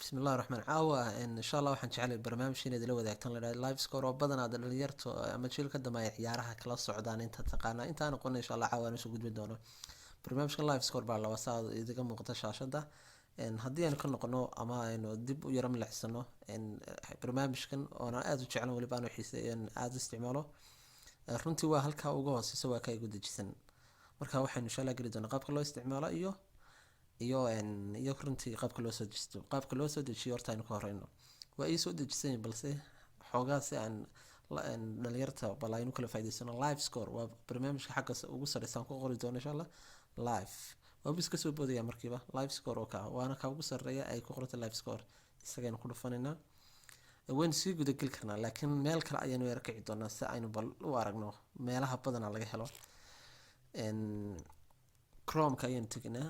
بسم الله الرحمن caawa in sha allah waxaan jeclay barnaamij inaad ila wadaagtan la dhahay live score oo badan aad dhalinyarto ama jiil ka dambeeya ciyaaraha kala socdaan inta taqaana intaan aqoon insha allah caawa aan soo gudbin doono barnaamijka live score baa laba saad idiga muuqata shaashada haddii aan ka noqono ama aynu dib u yara milicsano barnaamijkan oo aan aad u jeclan waliba aan xiiseeyo aad u isticmaalo runtii waa halka ugu hooseysa waa ka igu dejisan marka waxaan insha allah geli doonaa qaabka loo isticmaalo iyo runtii qaabka loo soo dejiyo horta aynu ka horeyno waa ii soo dejisan balse xoogaa si aan dhalinyarta bal aynu kala faa'iidaysano live score waa barnaamijka xagga ugu sareysan ku qori doono insha allah live waa bis ka soo boodaya markiiba live score oo ka waana ka ugu sareeya ay ku qorto live score isagana ku dhufanayna waan sii guda gali karnaa laakiin meel kale ayaynu yara kici doonaa si aynu bal u aragno meelaha badan laga helo chrome ka ayaynu tegnaa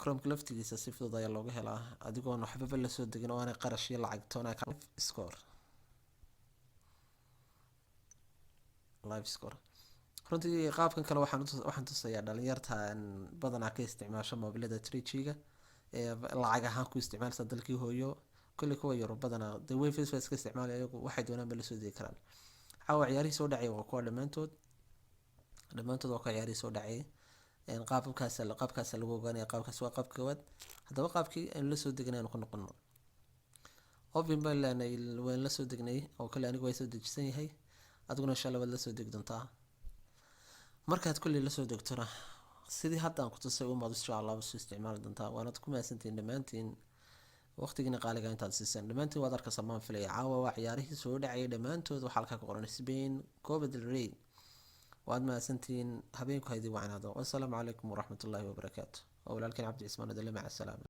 chrome laftigiisa si fudud ayaa looga helaa adigoon waxba la soo degin oo aanay qarash iyo lacag toona ka score live score runtii qaabkan kale waxaan tusayaa dhalinyarta badanaa ka isticmaasho mobilada 3G-ga ee lacag ahaan ku isticmaalsa dalkii hooyo kulli kuwa Yurub badanaa the way Facebook iska isticmaalaya iyagu waxay doonaan la soo deegi karaan caawa ciyaarihii soo dhacay waa kuwa dhamaantood waa ka ciyaarihii soo dhacay qaabkaas lagu ogaanaya qaabkaas waa qaabka koowaad haddaba qaabkii aan la soo degnay aan ku noqono open baan waan la soo degnay oo kale anigu way soo dejisan yahay adiguna insha Allah waad la soo degi doontaa markaad kulli la soo degtona sidii hadda aan ku tusay uma insha Allah soo isticmaali doontaa waana ku maasantiin dhamaantiin waqtigiina qaaliga intaad siisaan dhamaantiin waad arkaysaa maan filay caawa waa ciyaarihii soo dhacay dhamaantood waxa halka ku qoran Spain Copa del Rey وعد ما سنتين هبينكم هيدي وعنادو والسلام عليكم ورحمة الله وبركاته أولاد كان عبد العثمان مع السلامة.